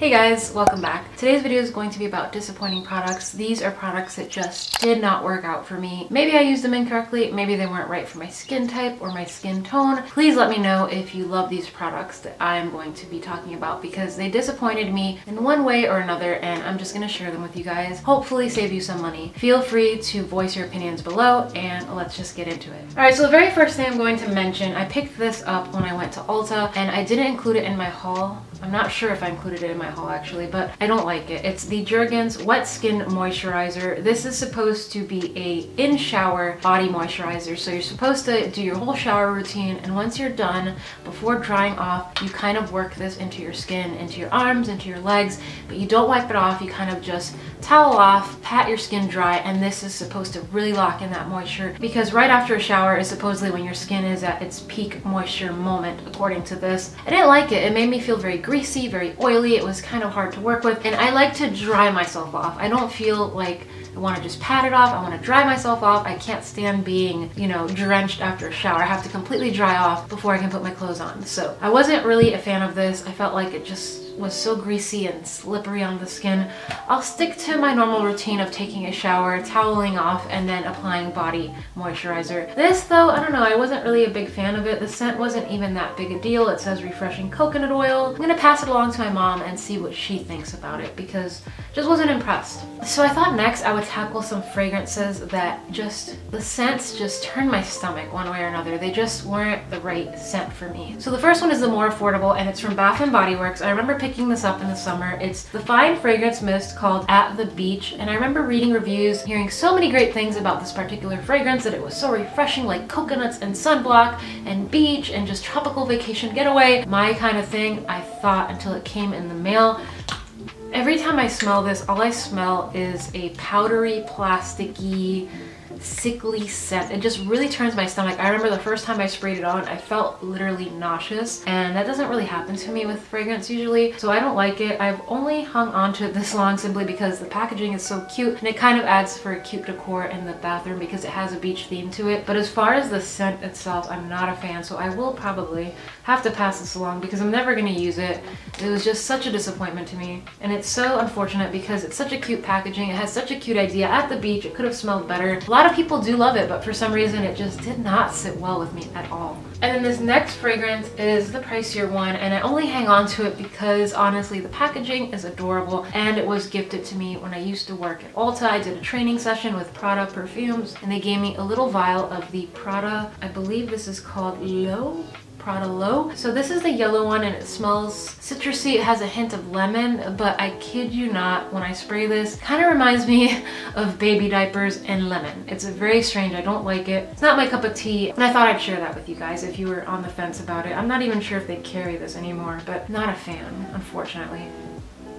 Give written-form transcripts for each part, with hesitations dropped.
Hey guys, welcome back. Today's video is going to be about disappointing products. These are products that just did not work out for me. Maybe I used them incorrectly, maybe they weren't right for my skin type or my skin tone. Please let me know if you love these products that I'm going to be talking about because they disappointed me in one way or another and I'm just going to share them with you guys. Hopefully save you some money. Feel free to voice your opinions below and let's just get into it. Alright, so the very first thing I'm going to mention, I picked this up when I went to Ulta and I didn't include it in my haul. I'm not sure if I included it in my haul actually, but I don't like it. It's the Jergens Wet Skin Moisturizer. This is supposed to be a in-shower body moisturizer. So you're supposed to do your whole shower routine and once you're done, before drying off, you kind of work this into your skin, into your arms, into your legs, but you don't wipe it off. You kind of just towel off, pat your skin dry, and this is supposed to really lock in that moisture because right after a shower is supposedly when your skin is at its peak moisture moment, according to this. I didn't like it. It made me feel very greasy, very oily. It was kind of hard to work with, and I like to dry myself off. I don't feel like I want to just pat it off. I want to dry myself off. I can't stand being, you know, drenched after a shower. I have to completely dry off before I can put my clothes on. So I wasn't really a fan of this. I felt like it just was so greasy and slippery on the skin. I'll stick to my normal routine of taking a shower, toweling off, and then applying body moisturizer. This though, I don't know, I wasn't really a big fan of it. The scent wasn't even that big a deal. It says refreshing coconut oil. I'm gonna pass it along to my mom and see what she thinks about it because I just wasn't impressed. So I thought next I would tackle some fragrances that just, the scents just turned my stomach one way or another. They just weren't the right scent for me. So the first one is the more affordable and it's from Bath & Body Works. I remember picking this up in the summer. It's the Fine Fragrance Mist called At the Beach, and I remember reading reviews, hearing so many great things about this particular fragrance, that it was so refreshing, like coconuts and sunblock and beach and just tropical vacation getaway. My kind of thing, I thought, until it came in the mail. Every time I smell this, all I smell is a powdery, plasticky, sickly scent. It just really turns my stomach. I remember the first time I sprayed it on, I felt literally nauseous, and that doesn't really happen to me with fragrance usually, so I don't like it. I've only hung on to it this long simply because the packaging is so cute and it kind of adds for a cute decor in the bathroom because it has a beach theme to it. But as far as the scent itself, I'm not a fan, so I will probably have to pass this along because I'm never going to use it. It was just such a disappointment to me, and it's so unfortunate because it's such a cute packaging. It has such a cute idea. At the beach, it could have smelled better. A lot of people do love it, but for some reason it just did not sit well with me at all. And then this next fragrance is the pricier one, and I only hang on to it because honestly the packaging is adorable and it was gifted to me when I used to work at Ulta. I did a training session with Prada perfumes and they gave me a little vial of the Prada, I believe this is called Low? Prada Low. So this is the yellow one and it smells citrusy. It has a hint of lemon, but I kid you not, when I spray this, it kind of reminds me of baby diapers and lemon. It's very strange. I don't like it. It's not my cup of tea, and I thought I'd share that with you guys if you were on the fence about it. I'm not even sure if they carry this anymore, but not a fan, unfortunately.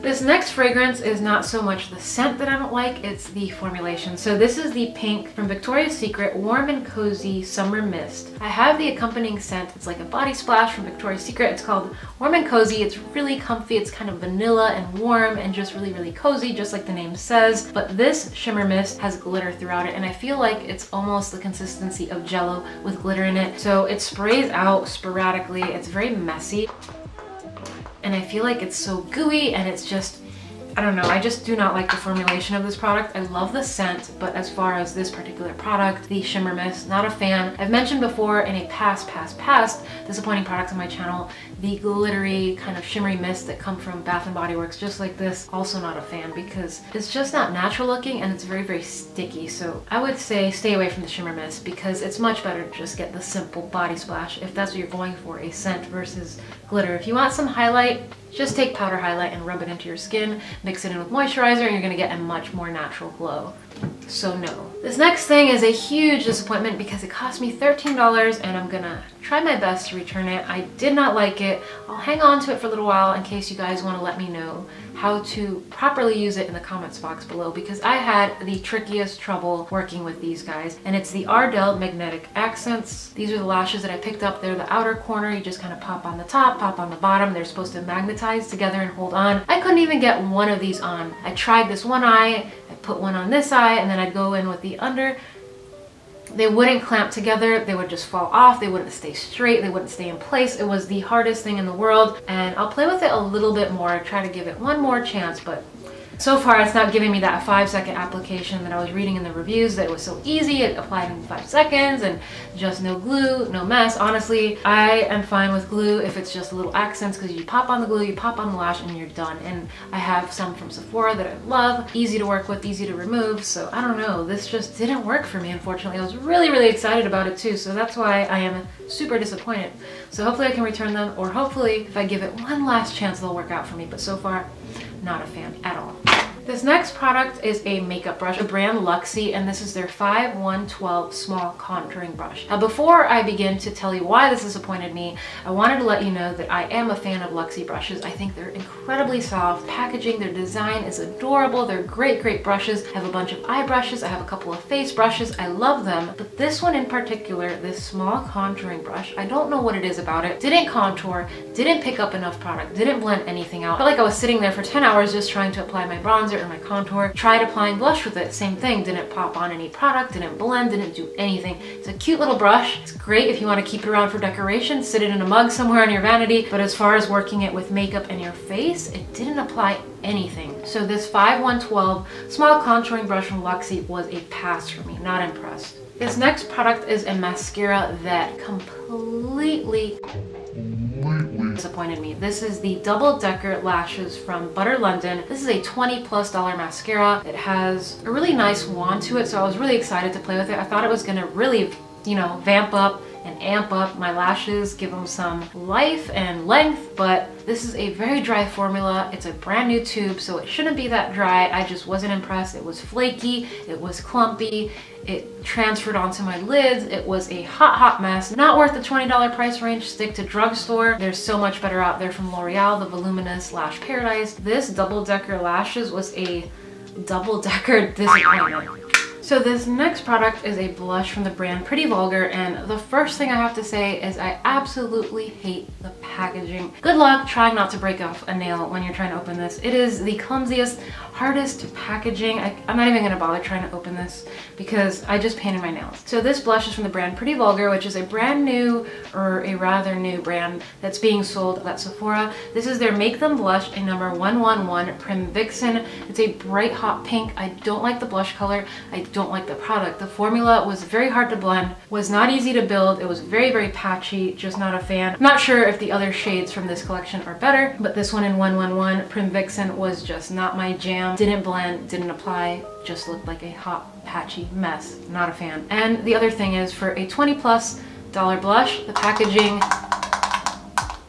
This next fragrance is not so much the scent that I don't like, it's the formulation. So this is the pink from Victoria's Secret Warm and Cozy Summer Mist. I have the accompanying scent. It's like a body splash from Victoria's Secret. It's called Warm and Cozy. It's really comfy. It's kind of vanilla and warm and just really, really cozy, just like the name says. But this shimmer mist has glitter throughout it, and I feel like it's almost the consistency of Jello with glitter in it. So it sprays out sporadically. It's very messy. And I feel like it's so gooey and it's just, I don't know, I just do not like the formulation of this product. I love the scent, but as far as this particular product, the shimmer mist, not a fan. I've mentioned before in a past disappointing products on my channel, the glittery kind of shimmery mist that come from Bath & Body Works, just like this, also not a fan because it's just not natural looking and it's very, very sticky. So I would say stay away from the shimmer mist because it's much better to just get the simple body splash if that's what you're going for, a scent versus glitter. If you want some highlight, just take powder highlight and rub it into your skin, mix it in with moisturizer, and you're gonna get a much more natural glow. So no. This next thing is a huge disappointment because it cost me $13 and I'm gonna try my best to return it. I did not like it. I'll hang on to it for a little while in case you guys want to let me know how to properly use it in the comments box below because I had the trickiest trouble working with these guys. And it's the Ardell Magnetic Accents. These are the lashes that I picked up. They're the outer corner. You just kind of pop on the top, pop on the bottom. They're supposed to magnetize together and hold on. I couldn't even get one of these on. I tried this one eye, I put one on this eye, and then I'd go in with the under. They wouldn't clamp together, they would just fall off, they wouldn't stay straight, they wouldn't stay in place. It was the hardest thing in the world, and I'll play with it a little bit more, try to give it one more chance, but so far it's not giving me that 5-second application that I was reading in the reviews, that it was so easy, it applied in 5 seconds and just no glue, no mess. Honestly, I am fine with glue if it's just little accents, because you pop on the glue, you pop on the lash, and you're done. And I have some from Sephora that I love, easy to work with, easy to remove, so I don't know, this just didn't work for me, unfortunately. I was really excited about it too, so that's why I am super disappointed. So hopefully I can return them, or hopefully if I give it one last chance they'll work out for me, but so far not a fan at all. This next product is a makeup brush, the brand Luxie, and this is their 5112 small contouring brush. Now before I begin to tell you why this disappointed me, I wanted to let you know that I am a fan of Luxie brushes. I think they're incredibly soft. Packaging, their design is adorable. They're great brushes. I have a bunch of eye brushes. I have a couple of face brushes. I love them, but this one in particular, this small contouring brush, I don't know what it is about it. Didn't contour, didn't pick up enough product, didn't blend anything out. I felt like I was sitting there for 10 hours just trying to apply my bronzer or my contour. Tried applying blush with it, same thing. Didn't pop on any product, didn't blend, didn't do anything. It's a cute little brush. It's great if you want to keep it around for decoration, sit it in a mug somewhere on your vanity, but as far as working it with makeup and your face, it didn't apply anything. So this 5112 small contouring brush from Luxie was a pass for me, not impressed. This next product is a mascara that completely disappointed me. This is the Double Decker Lashes from Butter London. This is a $20+ mascara. It has a really nice wand to it, so I was really excited to play with it. I thought it was gonna really, you know, vamp up and amp up my lashes, give them some life and length, but this is a very dry formula. It's a brand new tube, so it shouldn't be that dry. I just wasn't impressed. It was flaky, it was clumpy, it transferred onto my lids. It was a hot mess. Not worth the $20 price range. Stick to drugstore. There's so much better out there from L'Oreal, the Voluminous Lash Paradise. This Double Decker Lashes was a double-decker disappointment. So this next product is a blush from the brand Pretty Vulgar, and the first thing I have to say is I absolutely hate the packaging. Good luck trying not to break off a nail when you're trying to open this. It is the clumsiest, hardest packaging. I'm not even gonna bother trying to open this because I just painted my nails. So this blush is from the brand Pretty Vulgar, which is a brand new, or a rather new brand that's being sold at Sephora. This is their Make Them Blush, a number 111 Prim Vixen. It's a bright hot pink. I don't like the blush color. I don't like the product. The formula was very hard to blend, was not easy to build. It was very patchy, just not a fan. I'm not sure if the other shades from this collection are better, but this one in 111 Prim Vixen was just not my jam. Didn't blend, didn't apply, just looked like a hot patchy mess. Not a fan. And the other thing is, for a $20+ blush, the packaging,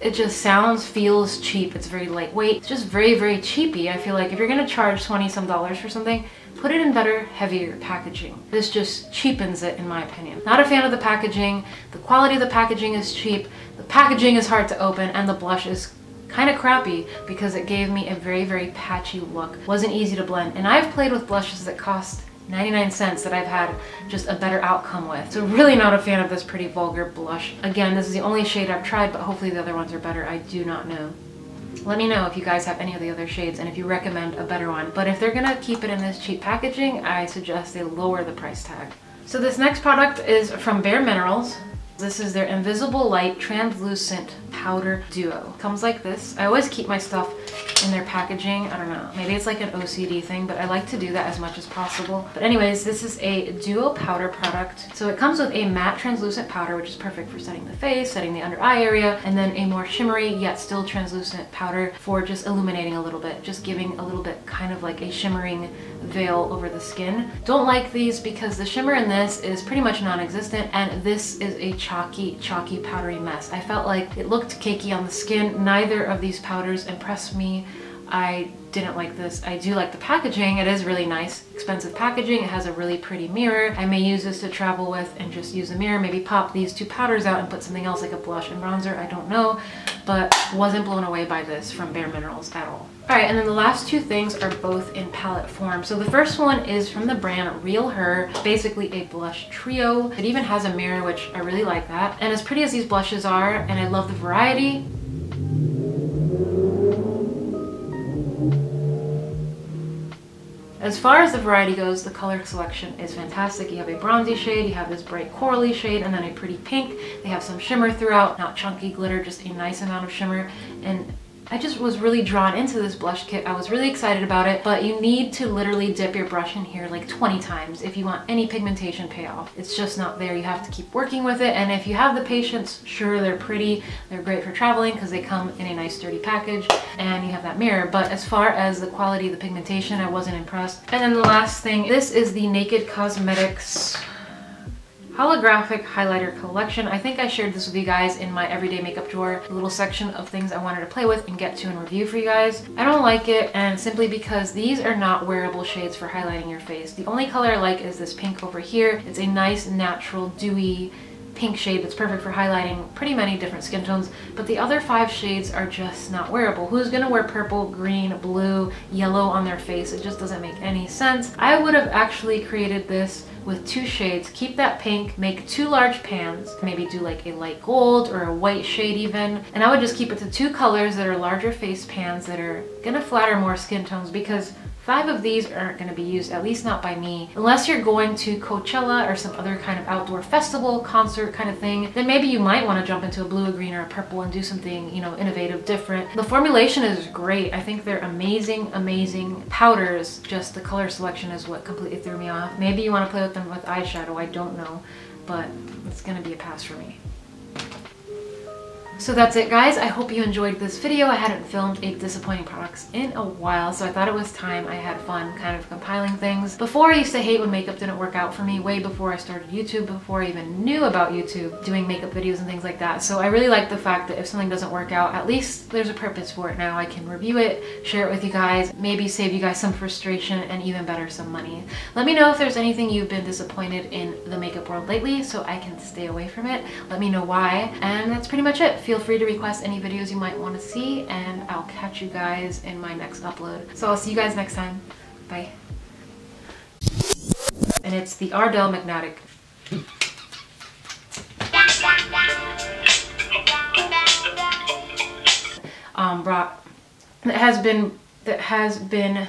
it just sounds, feels cheap. It's very lightweight. It's just very cheapy. I feel like if you're gonna charge 20 some dollars for something, put it in better, heavier packaging. This just cheapens it, in my opinion. Not a fan of the packaging. The quality of the packaging is cheap. The packaging is hard to open, and the blush is kind of crappy because it gave me a very patchy look. Wasn't easy to blend. And I've played with blushes that cost 99 cents that I've had just a better outcome with. So really not a fan of this Pretty Vulgar blush. Again, this is the only shade I've tried, but hopefully the other ones are better. I do not know. Let me know if you guys have any of the other shades and if you recommend a better one. But if they're gonna keep it in this cheap packaging, I suggest they lower the price tag. So this next product is from BareMinerals. This is their Invisible Light Translucent Powder Duo. Comes like this. I always keep my stuff in their packaging. I don't know, maybe it's like an OCD thing, but I like to do that as much as possible. But anyways, this is a duo powder product. So it comes with a matte translucent powder, which is perfect for setting the face, setting the under eye area, and then a more shimmery yet still translucent powder for just illuminating a little bit, just giving a little bit kind of like a shimmering veil over the skin. Don't like these because the shimmer in this is pretty much non-existent, and this is a chalky powdery mess. I felt like it looked cakey on the skin. Neither of these powders impressed me. I didn't like this. I do like the packaging. It is really nice. Expensive packaging. It has a really pretty mirror. I may use this to travel with and just use a mirror, maybe pop these two powders out and put something else like a blush and bronzer. I don't know, but wasn't blown away by this from BareMinerals at all. Alright, and then the last two things are both in palette form. So the first one is from the brand Real Her. Basically a blush trio. It even has a mirror, which I really like that. And as pretty as these blushes are, and I love the variety, As far as the variety goes, the color selection is fantastic. You have a bronzy shade, you have this bright corally shade, and then a pretty pink. They have some shimmer throughout, not chunky glitter, just a nice amount of shimmer. And I just was really drawn into this blush kit. I was really excited about it, but you need to literally dip your brush in here like 20 times if you want any pigmentation payoff. It's just not there. You have to keep working with it, and if you have the patience, sure, they're pretty. They're great for traveling because they come in a nice sturdy package, and you have that mirror. But as far as the quality of the pigmentation, I wasn't impressed. And then the last thing, this is the Naked Cosmetics Holographic highlighter collection. I think I shared this with you guys in my everyday makeup drawer, a little section of things I wanted to play with and get to and review for you guys. I don't like it, and simply because these are not wearable shades for highlighting your face. The only color I like is this pink over here. It's a nice, natural, dewy pink shade that's perfect for highlighting pretty many different skin tones, but the other 5 shades are just not wearable. Who's gonna wear purple, green, blue, yellow on their face? It just doesn't make any sense. I would have actually created this with 2 shades. Keep that pink, make 2 large pans, maybe do like a light gold or a white shade even, and I would just keep it to 2 colors that are larger face pans that are gonna flatter more skin tones, because 5 of these aren't going to be used, at least not by me. Unless you're going to Coachella or some other kind of outdoor festival, concert kind of thing, then maybe you might want to jump into a blue, a green, or a purple and do something, you know, innovative, different. The formulation is great. I think they're amazing, amazing powders. Just the color selection is what completely threw me off. Maybe you want to play with them with eyeshadow, I don't know, but it's going to be a pass for me. So that's it, guys. I hope you enjoyed this video. I hadn't filmed a disappointing products in a while, so I thought it was time. I had fun kind of compiling things. Before, I used to hate when makeup didn't work out for me, way before I started YouTube, before I even knew about YouTube, doing makeup videos and things like that. So I really like the fact that if something doesn't work out, at least there's a purpose for it now. I can review it, share it with you guys, maybe save you guys some frustration, and even better, some money. Let me know if there's anything you've been disappointed in the makeup world lately so I can stay away from it. Let me know why. And that's pretty much it. Feel free to request any videos you might want to see, and I'll catch you guys in my next upload. So I'll see you guys next time. Bye. And it's the Ardell Magnetic. That has been